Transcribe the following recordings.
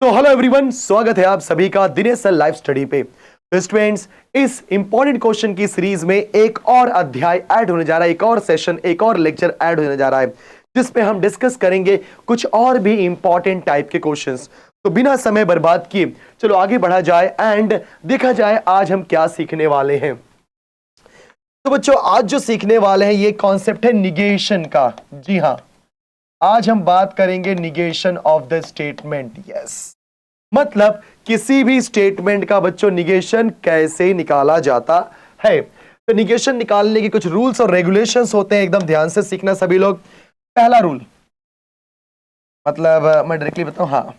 तो hello everyone, स्वागत है आप सभी का दिनेश सर लाइव स्टडी पे। तो स्टूडेंट्स, इस इंपॉर्टेंट क्वेश्चन की सीरीज में एक और अध्याय ऐड होने जा रहा है, एक और सेशन, एक और लेक्चर ऐड होने जा रहा है, जिसमें हम डिस्कस करेंगे कुछ और भी इंपॉर्टेंट टाइप के क्वेश्चंस। तो बिना समय बर्बाद किए चलो आगे बढ़ा जाए एंड देखा जाए आज हम क्या सीखने वाले हैं। तो बच्चों, आज जो सीखने वाले हैं ये कॉन्सेप्ट है निगेशन का। जी हाँ, आज हम बात करेंगे negation of the statement. Yes, मतलब किसी भी स्टेटमेंट का बच्चों निगेशन कैसे निकाला जाता है। तो निगेशन निकालने के कुछ रूल्स और रेगुलेशंस होते हैं, एकदम ध्यान से सीखना सभी लोग। पहला रूल, मतलब मैं डायरेक्टली बताऊं, हाँ,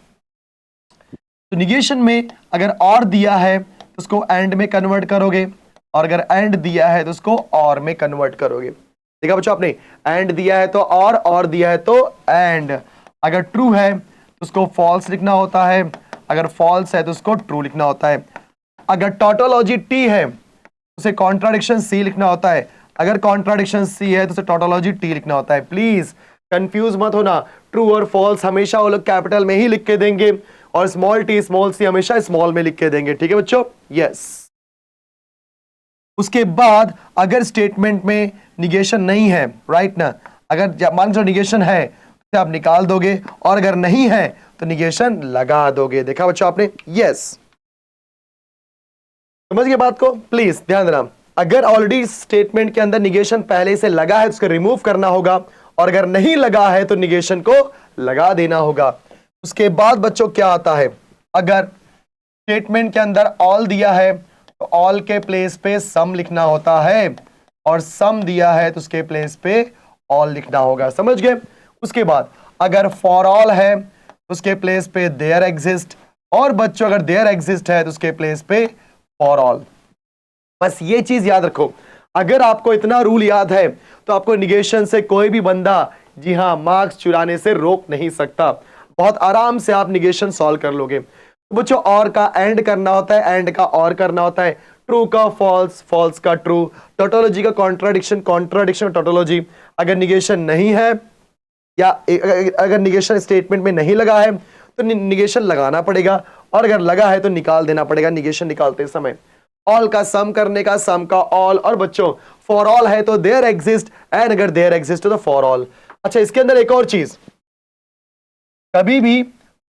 तो निगेशन में अगर और दिया है तो उसको एंड में कन्वर्ट करोगे, और अगर एंड दिया है तो उसको और में कन्वर्ट करोगे। देखा बच्चों, आपने एंड दिया है तो और दिया है तो एंड। अगर ट्रू है तो उसको फॉल्स लिखना होता है, अगर फॉल्स है तो उसको ट्रू लिखना होता है। अगर टोटोलॉजी टी है तो उसे कॉन्ट्राडिक्शन सी लिखना होता है, अगर कॉन्ट्राडिक्शन सी है तो उसे टोटोलॉजी टी लिखना होता है। प्लीज कंफ्यूज मत होना, ट्रू और फॉल्स हमेशा वो लोग कैपिटल में ही लिख के देंगे और स्मॉल टी स्मॉल सी हमेशा स्मॉल में लिख के देंगे। ठीक है बच्चों? यस। उसके बाद अगर स्टेटमेंट में निगेशन नहीं है, राइट ना, अगर मान लो निगेशन है तो आप निकाल दोगे, और अगर नहीं है तो निगेशन लगा दोगे। देखा बच्चों आपने? यस, समझ गए बात को? प्लीज ध्यान देना, अगर ऑलरेडी स्टेटमेंट के अंदर निगेशन पहले से लगा है तो उसको रिमूव करना होगा, और अगर नहीं लगा है तो निगेशन को लगा देना होगा। उसके बाद बच्चों क्या आता है, अगर स्टेटमेंट के अंदर ऑल दिया है तो ऑल के प्लेस पे सम लिखना होता है, और सम दिया है तो उसके प्लेस पे ऑल लिखना होगा। समझ गए? उसके बाद अगर फॉर ऑल है तो उसके प्लेस पे देयर एग्जिस्ट, और बच्चों अगर देयर एग्जिस्ट है तो उसके प्लेस पे फॉर ऑल। बस ये चीज याद रखो, अगर आपको इतना रूल याद है तो आपको निगेशन से कोई भी बंदा, जी हां, मार्क्स चुराने से रोक नहीं सकता। बहुत आराम से आप निगेशन सॉल्व कर लोगे। बच्चों, और का एंड करना होता है, एंड का और करना होता है, ट्रू का फॉल्स, फॉल्स का ट्रू, टोटोलॉजी का कॉन्ट्राडिक्शन, कॉन्ट्राडिक्शन टोटोलॉजी। अगर निगेशन नहीं है या अगर निगेशन स्टेटमेंट में नहीं लगा है तो निगेशन लगाना पड़ेगा, और अगर लगा है तो निकाल देना पड़ेगा निगेशन निकालते समय। ऑल का सम करने का, सम का ऑल, और बच्चों फॉर ऑल है तो देयर एग्जिस्ट, एंड अगर देयर एग्जिस्ट तो फॉर ऑल। अच्छा, इसके अंदर एक और चीज, कभी भी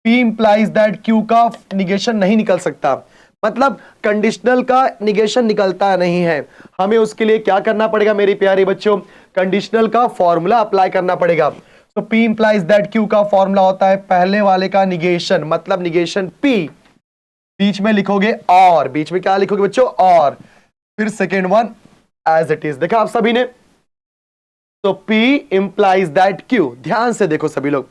P इंप्लाइज दैट Q का निगेशन नहीं निकल सकता, मतलब कंडीशनल का निगेशन निकलता नहीं है। हमें उसके लिए क्या करना पड़ेगा मेरे प्यारे बच्चों? कंडीशनल का फॉर्मूला अप्लाई करना पड़ेगा। तो P इंप्लाइज दैट Q का फॉर्मूला होता है पहले वाले का निगेशन, मतलब निगेशन P, बीच में लिखोगे और, बीच में क्या लिखोगे बच्चों? और, फिर second one as it is. देखा आप सभी ने? तो P इंप्लाइज दैट Q, ध्यान से देखो सभी लोग,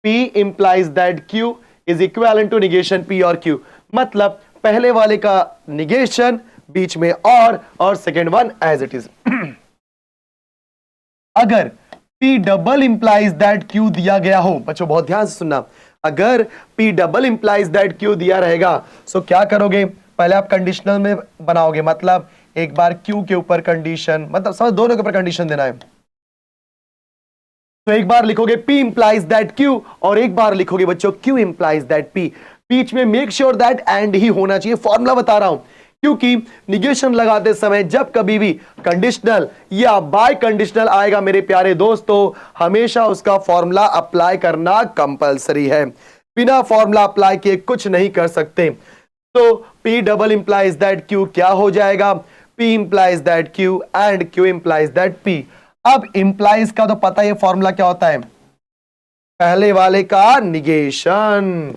P implies that Q is equivalent to negation P और Q, मतलब पहले वाले का निगेशन, बीच में और second one as it is. अगर P double implies that Q दिया गया हो, बच्चों बहुत ध्यान से सुनना, अगर P double implies that Q दिया रहेगा तो क्या करोगे? पहले आप कंडीशनल में बनाओगे, मतलब एक बार Q के ऊपर कंडीशन, मतलब समझ, दोनों के ऊपर कंडीशन देना है। तो एक बार लिखोगे P इंप्लाइज दैट Q, और एक बार लिखोगे बच्चों Q इंप्लाइज दैट P। बीच में make sure that and he होना चाहिए। फॉर्मूला बता रहा हूं क्योंकि निगेशन लगाते समय जब कभी भी कंडीशनल या बाय कंडीशनल आएगा मेरे प्यारे दोस्तों, हमेशा उसका फॉर्मूला अप्लाई करना कंपलसरी है। बिना फॉर्मूला अप्लाई किए कुछ नहीं कर सकते। तो P double implies that Q क्या हो जाएगा? P implies that Q and Q implies that P। अब इंप्लाइज का तो पता है फॉर्मूला क्या होता है, पहले वाले का निगेशन,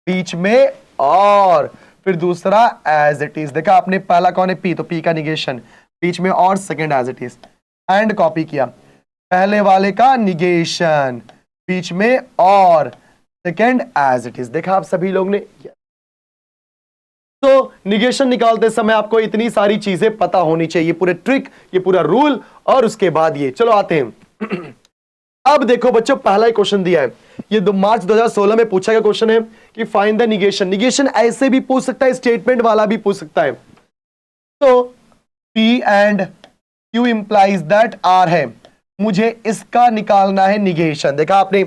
बीच में और, फिर दूसरा एज इट इज। देखा आपने, पहला कौन है? P, तो P का निगेशन, बीच में और, second as it is. And copy किया, पहले वाले का निगेशन, बीच में और, सेकंड एज इट इज। देखा आप सभी लोग ने? तो निगेशन निकालते समय आपको इतनी सारी चीजें पता होनी चाहिए, पूरे ट्रिक, ये पूरा रूल, और उसके बाद ये। चलो आते हैं। अब देखो बच्चों, पहला ही क्वेश्चन दिया है, ये मार्च 2016 में पूछा गया क्वेश्चन है कि फाइंड द निगेशन। निगेशन ऐसे भी पूछ सकता है, स्टेटमेंट वाला भी पूछ सकता है। तो P and Q implies that R है, मुझे इसका निकालना है निगेशन। देखा आपने,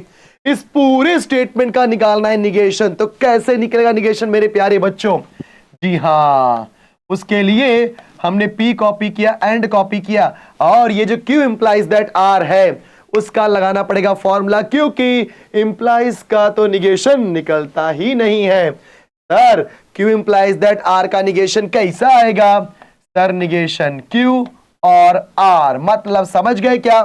इस पूरे स्टेटमेंट का निकालना है निगेशन। तो कैसे निकलेगा निगेशन मेरे प्यारे बच्चों? जी हां, उसके लिए हमने P कॉपी किया, एंड कॉपी किया, और ये जो Q इंप्लाइज दैट R है उसका लगाना पड़ेगा फॉर्मूला, क्योंकि इंप्लाइज का तो निगेशन निकलता ही नहीं है। Sir Q implies that R का निगेशन कैसा आएगा? सर निगेशन Q और R, मतलब समझ गए क्या?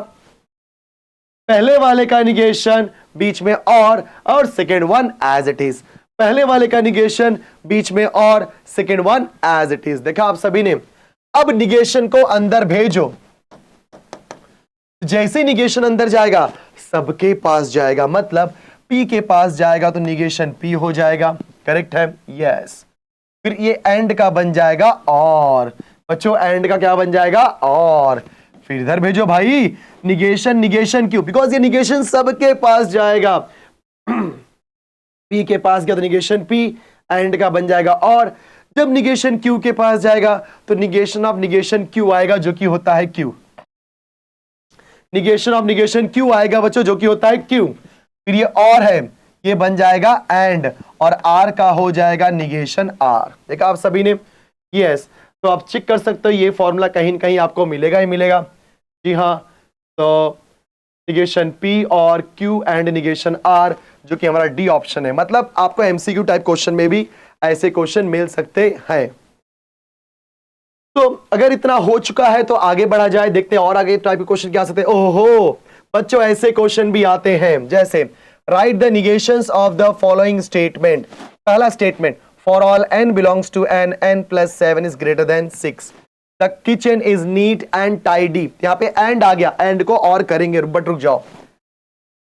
पहले वाले का निगेशन बीच में और second one as it is, पहले वाले का निगेशन बीच में और second one as it is. देखा आप सभी ने। अब निगेशन को अंदर भेजो, जैसे निगेशन अंदर जाएगा सबके पास जाएगा, मतलब P के पास जाएगा तो निगेशन P हो जाएगा। करेक्ट है? यस। फिर ये एंड का बन जाएगा और, बच्चों एंड का क्या बन जाएगा? और। फिर इधर भेजो भाई, निगेशन निगेशन क्यों? बिकॉज ये निगेशन सबके पास जाएगा। P के पास गया तो निगेशन P, एंड का बन जाएगा और। जब निगेशन Q के पास जाएगा तो निगेशन ऑफ निगेशन Q आएगा, जो कि होता है Q। Negation of negation Q आएगा बच्चों, जो कि होता है Q। फिर ये और है, ये बन जाएगा एंड, और R का हो जाएगा निगेशन R। देखा आप सभी ने? यस। तो आप चेक कर सकते हो, ये फॉर्मूला कहीं न कहीं आपको मिलेगा ही मिलेगा। जी हाँ, तो निगेशन P और Q एंड निगेशन R, जो कि हमारा डी ऑप्शन है। मतलब आपको एमसीक्यू टाइप क्वेश्चन में भी ऐसे क्वेश्चन मिल सकते हैं। तो अगर इतना हो चुका है तो आगे बढ़ा जाए, देखते हैं और आगे टाइप के क्वेश्चन क्या आ सकते हैं। ओहो बच्चों, ऐसे क्वेश्चन भी आते हैं, जैसे write the negations of the following statement. पहला statement, for all n belongs to n, n+7 is greater than 6, the kitchen is neat and tidy. यहां पे एंड आ गया, एंड को और करेंगे, बट रुक जाओ।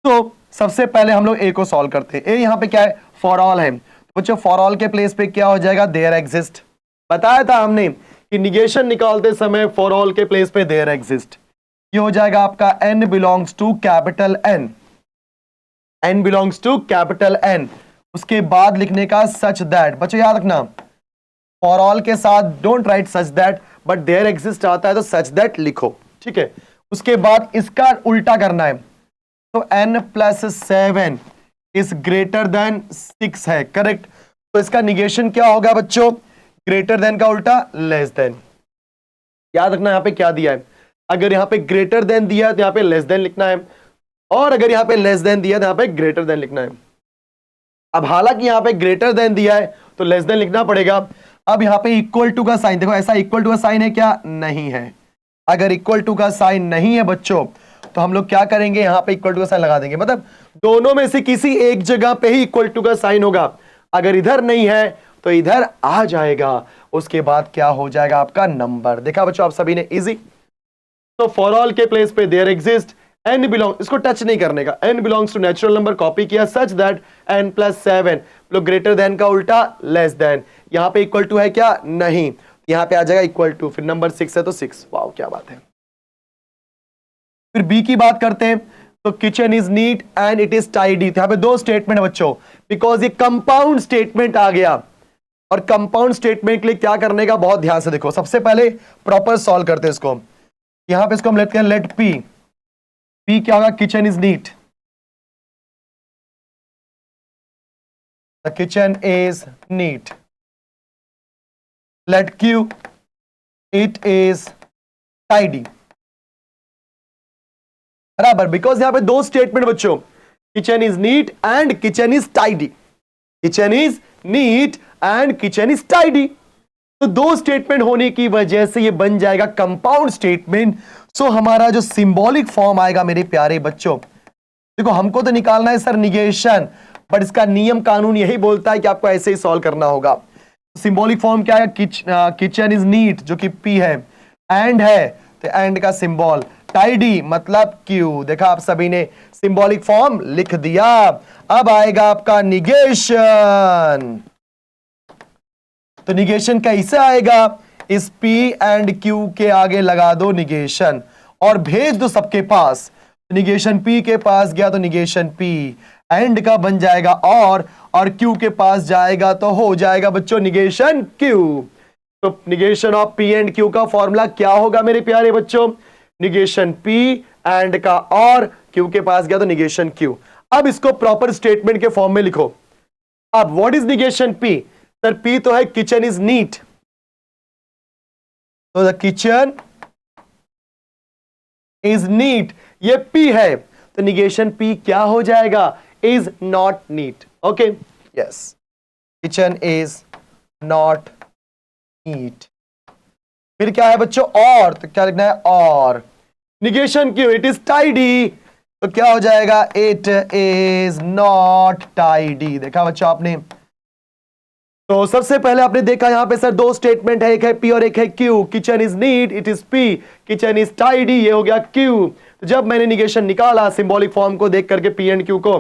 तो सबसे पहले हम लोग ए को सॉल्व करते हैं। ए यहां पे क्या है? फॉर ऑल है। तो बच्चों फॉर ऑल के प्लेस पे क्या हो जाएगा? There exist. बताया था हमने कि निगेशन निकालते समय फॉर ऑल के प्लेस पे देयर एग्जिस्ट। ये हो जाएगा आपका n belongs to capital N, n belongs to capital N। उसके बाद लिखने का सच दैट। बच्चों याद रखना, फॉर ऑल के साथ don't write such that, but there exist आता है तो सच दैट लिखो, ठीक है। उसके बाद इसका उल्टा करना है, तो n+7 इज ग्रेटर देन 6 है, करेक्ट। तो इसका निगेशन क्या होगा बच्चों? ग्रेटर देन का उल्टा लेस देन। याद रखना यहां पे क्या दिया है, अगर यहां पे ग्रेटर देन दिया है तो यहां पे लेस देन लिखना है, और अगर यहां पे लेस देन दिया है तो यहां पे ग्रेटर देन लिखना है। अब हालांकि यहां पे ग्रेटर देन दिया है तो लेस देन लिखना पड़ेगा। अब यहां पे इक्वल टू का साइन देखो, ऐसा इक्वल टू का साइन है क्या? नहीं है। अगर इक्वल टू का साइन नहीं है बच्चों तो हम लोग क्या करेंगे? यहां पे इक्वल टू का साइन लगा देंगे, मतलब दोनों में से किसी एक जगह पे ही इक्वल टू का साइन होगा। अगर इधर नहीं है तो इधर आ जाएगा, उसके बाद क्या हो जाएगा आपका नंबर। देखा बच्चों आप सभी ने? इजी। तो फॉर ऑल के प्लेस पे देयर एग्जिस्ट, n बिलोंग, इसको टच नहीं करने का, n belongs to natural number copy किया, सच दैट n+7 लोग ग्रेटर देन का उल्टा लेस देन। यहां पे इक्वल टू है क्या? नहीं। यहां पे आ जाएगा इक्वल टू, फिर नंबर 6 है तो 6। वाओ क्या बात है। फिर बी की बात करते हैं, तो kitchen is neat and it is tidy. यहां पे दो स्टेटमेंट है बच्चों, बिकॉज ये कंपाउंड स्टेटमेंट आ गया, और कंपाउंड स्टेटमेंट के लिए क्या करने का बहुत ध्यान से देखो। सबसे पहले प्रॉपर सॉल्व करते हैं इसको। यहां पे इसको हम लेते हैं लेट पी क्या होगा? Kitchen is neat, the kitchen is neat. Let q, it is tidy. बराबर, बिकॉज यहां पे दो स्टेटमेंट बच्चों, kitchen is neat and kitchen is tidy. Kitchen is neat and kitchen is tidy, तो दो स्टेटमेंट होने की वजह से ये बन जाएगा कंपाउंड स्टेटमेंट। सो हमारा जो सिंबॉलिक फॉर्म आएगा मेरे प्यारे बच्चों, देखो हमको तो निकालना है सर निगेशन, बट इसका नियम कानून यही बोलता है कि आपको ऐसे ही सॉल्व करना होगा। सिंबॉलिक फॉर्म क्या है? किचन इज नीट, जो कि P है, एंड है तो एंड का सिंबल, टाइडी मतलब Q। देखा आप सभी ने? सिंबॉलिक फॉर्म लिख दिया। अब आएगा आपका निगेशन। तो निगेशन कैसे आएगा? इस P एंड Q के आगे लगा दो निगेशन और भेज दो सबके पास। निगेशन P के पास गया तो निगेशन P, एंड का बन जाएगा और Q के पास जाएगा तो हो जाएगा बच्चों निगेशन Q। तो negation of P and Q का फॉर्मूला क्या होगा मेरे प्यारे बच्चों? निगेशन P एंड का और Q के पास गया तो निगेशन Q। अब इसको प्रॉपर स्टेटमेंट के फॉर्म में लिखो। अब what is negation p? Sir p तो है किचन इज नीट, तो द किचन इज नीट, ये पी है, तो निगेशन पी क्या हो जाएगा? Is not neat. Okay, yes, kitchen is not neat. फिर क्या है बच्चों? और, तो क्या लिखना है? और निगेशन क्यों? इट इज टाइडी, तो क्या हो जाएगा? It is not tidy. देखा बच्चों आपने? तो सबसे पहले आपने देखा यहां पे सर दो स्टेटमेंट है, एक है पी और एक है q. Kitchen is neat, it is p, kitchen is tidy, ये हो गया क्यू। तो जब मैंने निगेशन निकाला सिंबॉलिक फॉर्म को देख करके पी एंड क्यू को,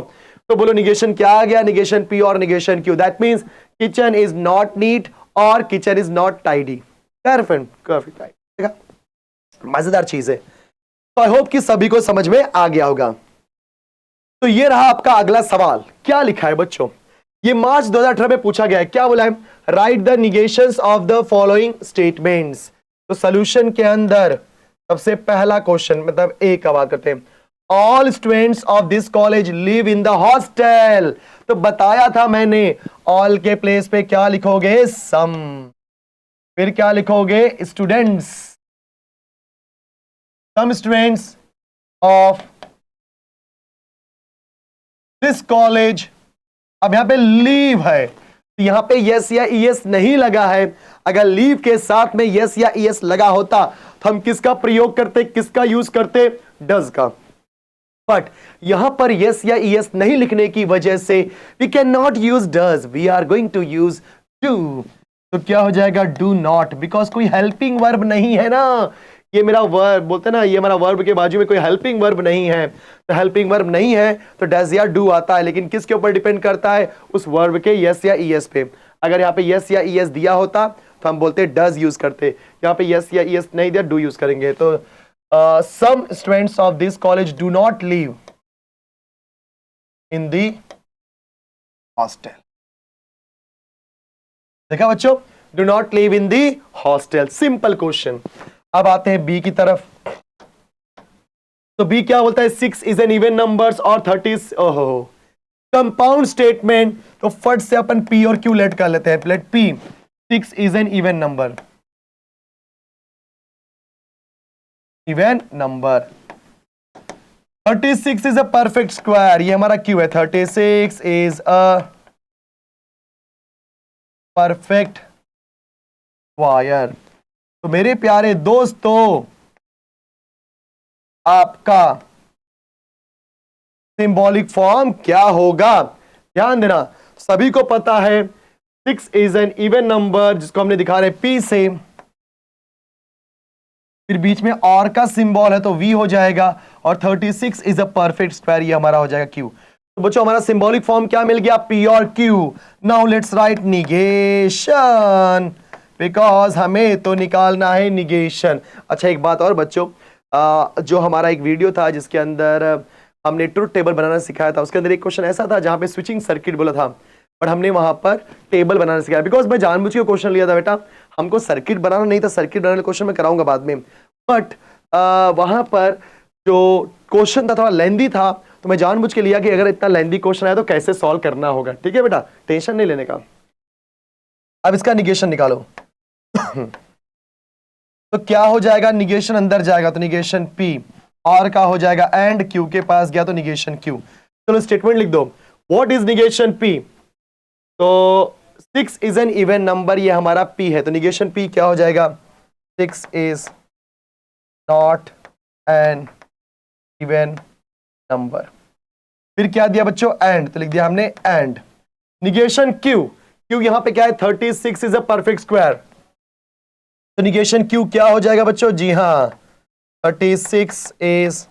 तो बोलो निगेशन क्या आ गया? निगेशन पी और negation Q. That means kitchen is not neat और kitchen is not tidy. Perfect right. देखा, मजेदार चीज है। तो आई होप कि सभी को समझ में आ गया होगा। तो ये रहा आपका अगला सवाल। क्या लिखा है बच्चों? ये मार्च 2018 में पूछा गया है। क्या बोला है? Write the negations of the following statements. तो सॉल्यूशन के अंदर सबसे पहला क्वेश्चन, मतलब ए का बात करते हैं। All students of this college live in the hostel. तो बताया था मैंने, ऑल के प्लेस पे क्या लिखोगे? सम। फिर क्या लिखोगे? Students, some students of this college. अब यहां पे लीव है, तो यहां पे यस या ईएस नहीं लगा है। अगर लीव के साथ में यस या ईएस लगा होता तो हम किसका प्रयोग करते, किसका यूज करते? डज का। बट यहां पर यस या ईएस नहीं लिखने की वजह से we can not use does, we are going to use do. तो क्या हो जाएगा? डू नॉट, बिकॉज कोई हेल्पिंग वर्ब नहीं है ना। ये मेरा वर्ब बोलते ना, ये मेरा वर्ब के बाजू में कोई हेल्पिंग वर्ब नहीं है, तो हेल्पिंग वर्ब नहीं है तो डज या डू आता है। लेकिन किसके ऊपर डिपेंड करता है? उस वर्ब के यस या ईएस पे। अगर यहाँ पे यस या ईएस दिया होता तो हम बोलते डज यूज करते, यहाँ पे यस या ईएस नहीं दिया, डू यूज करेंगे। तो some students of this college do not live in the hostel. देखा बच्चों? Do not live in the hostel, simple question. अब आते हैं बी की तरफ। तो बी क्या बोलता है? 6 इज एन इवन नंबर्स और 30 कंपाउंड स्टेटमेंट। तो फट से अपन पी और क्यू लेट कर लेते हैं। Let P 6 is an even number, even number. 36 is a perfect square, ये हमारा क्यू है। 36 इज अ परफेक्ट स्क्वायर। तो मेरे प्यारे दोस्तों, आपका सिंबॉलिक फॉर्म क्या होगा? ध्यान देना, सभी को पता है 6 इज एन इवन नंबर, जिसको हमने दिखा रहे पी से, फिर बीच में और का सिंबल है तो वी हो जाएगा, और 36 इज अ परफेक्ट स्क्वायर, ये हमारा हो जाएगा क्यू। तो बच्चों हमारा सिंबॉलिक फॉर्म क्या मिल गया? पी और Q. Now let's write negation, because हमें तो निकालना है निगेशन। अच्छा एक बात और बच्चों, जो हमारा एक वीडियो था जिसके अंदर हमने ट्रुथ टेबल बनाना सिखाया था, उसके अंदर एक क्वेश्चन ऐसा था जहां पे स्विचिंग सर्किट बोला था, बट हमने वहां पर टेबल बनाना सिखाया। बिकॉज मैं जानबूझ के क्वेश्चन लिया था बेटा, हमको सर्किट बनाना नहीं था, सर्किट बनाने क्वेश्चन मैं कराऊंगा बाद में, बट वहां पर जो क्वेश्चन था थोड़ा लेंदी था, तो मैं जानबूझ के लिया कि अगर इतना लेंदी क्वेश्चन आया तो कैसे सॉल्व करना होगा। ठीक है बेटा, टेंशन नहीं लेने का। अब इसका निगेशन निकालो। तो क्या हो जाएगा? निगेशन अंदर जाएगा तो निगेशन पी, और का हो जाएगा एंड क्यू के पास गया तो निगेशन क्यू। चलो स्टेटमेंट लिख दो, व्हाट इज निगेशन पी? तो 6 इज एन इवन नंबर, ये हमारा पी है, तो निगेशन पी क्या हो जाएगा? 6 is not an even number. फिर क्या दिया बच्चों? एंड, तो लिख दिया हमने एंड। निगेशन क्यू, क्यू यहां पे क्या है? 36 इज अ परफेक्ट स्क्वायर, तो निगेशन क्यू क्या हो जाएगा बच्चों? जी हां, 36 is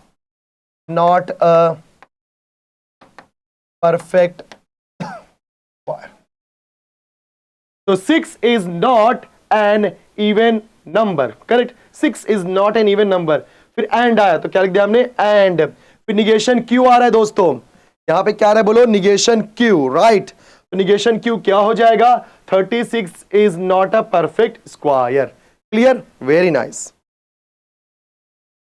not a perfect square. तो 6 is not an even number, correct. 6 is not an even number. फिर एंड आया तो क्या लिख दिया हमने? एंड। फिर निगेशन क्यू आ रहा है दोस्तों, यहां पे क्या आ रहा है बोलो? Negation Q, right. तो निगेशन क्यू क्या हो जाएगा? 36 is not a perfect square. Clear? Very nice.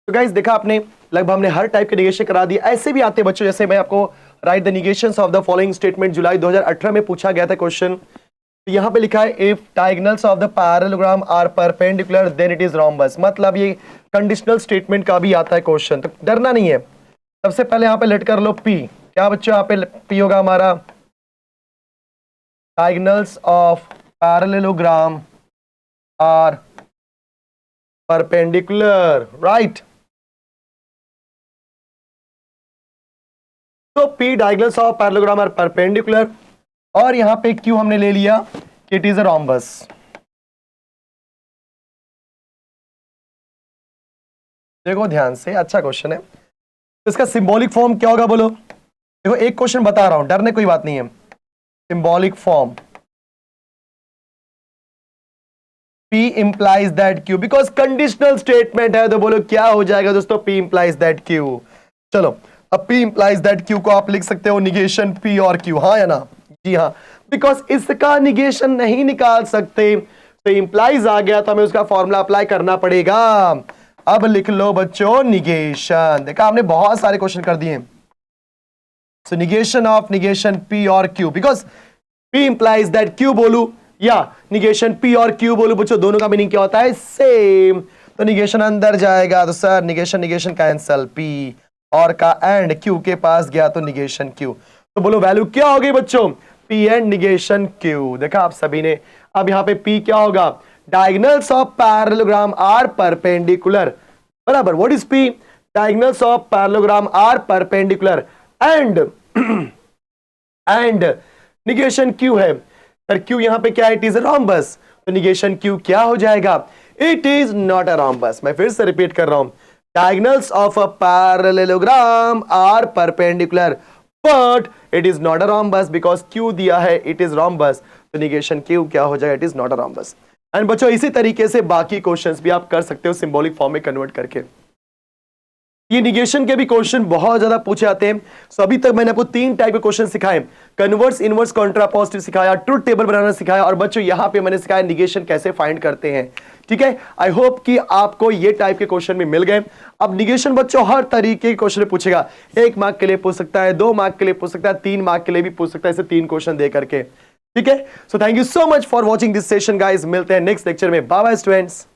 तो गाइस देखा आपने, लगभग हमने हर टाइप के निगेशन करा दिए। ऐसे भी आते हैं बच्चों, जैसे मैं आपको write the negations of the following statement. जुलाई 2018 में पूछा गया था क्वेश्चन। तो यहां पे लिखा है if diagonals of the parallelogram are perpendicular then it is rhombus. मतलब ये कंडीशनल स्टेटमेंट का भी आता है क्वेश्चन, तो डरना नहीं है। सबसे पहले यहां पे लेट कर लो पी। क्या बच्चों यहां पे पी होगा हमारा diagonals of parallelogram are perpendicular, right. तो P diagonals of parallelogram are perpendicular, और यहां पे क्यू हमने ले लिया कि इट इज अ रोम्बस। देखो ध्यान से, अच्छा क्वेश्चन है। तो इसका सिंबॉलिक फॉर्म क्या होगा बोलो। देखो एक क्वेश्चन बता रहा हूं, डरने कोई बात नहीं है। Symbolic form P implies that Q, because conditional statement है, तो बोलो क्या हो जाएगा दोस्तों, P implies that Q। चलो अब P implies that Q को आप लिख सकते हो निगेशन P और Q, हाँ या ना? जी हाँ, बिकॉज इसका निगेशन नहीं निकाल सकते, तो इंप्लाइज आ गया तो हमें उसका फॉर्मूला अप्लाई करना पड़ेगा। अब लिख लो बच्चों निगेशन। देखा हमने बहुत सारे क्वेश्चन कर दिए। सो निगेशन ऑफ निगेशन P और Q, because P implies that Q बोलू या निगेशन P और Q बोलू बच्चों, दोनों का मीनिंग क्या होता है, सेम। तो निगेशन अंदर जाएगा तो sir negation negation cancel, P और का एंड Q के पास गया तो निगेशन Q। तो बोलो वैल्यू क्या हो गई बच्चों, P एंड निगेशन Q। देखा आप सभी ने। अब यहां पे P क्या होगा, diagonals of parallelogram are perpendicular, बराबर। What is P, diagonals of parallelogram are perpendicular and negation Q है। सर Q यहां पे क्या है, इट इज अ रोम्बस, तो निगेशन Q क्या हो जाएगा, it is not a rhombus. मैं फिर से रिपीट कर रहा हूं, diagonals of a parallelogram are perpendicular but it is not a rhombus, because Q दिया है इट इज रोम्बस, तो निगेशन Q क्या हो जाएगा, it is not a rhombus. And बच्चों इसी तरीके से बाकी क्वेश्चंस भी आप कर सकते हो सिंबॉलिक फॉर्म में कन्वर्ट करके। ये निगेशन के भी क्वेश्चन बहुत ज्यादा पूछे जाते हैं। सो अभी तक मैंने आपको 3 टाइप के क्वेश्चन सिखाए, कन्वर्स, इनवर्स, कॉन्ट्रापोजिटिव सिखाया, ट्रुथ टेबल बनाना सिखाया, और बच्चों यहां पे मैंने सिखाया निगेशन कैसे फाइंड करते हैं। ठीक है, आई होप कि आपको ये टाइप के क्वेश्चन भी मिल गए। अब निगेशन बच्चों हर तरीके के क्वेश्चन पूछेगा, 1 मार्क के लिए पूछ सकता है, 2 मार्क के लिए पूछ सकता है, 3 मार्क के लिए भी पूछ सकता है, ऐसे 3 क्वेश्चन दे करके। ठीक है, so thank you so much for watching this session guys. मिलते हैं नेक्स्ट लेक्चर में। Bye bye students.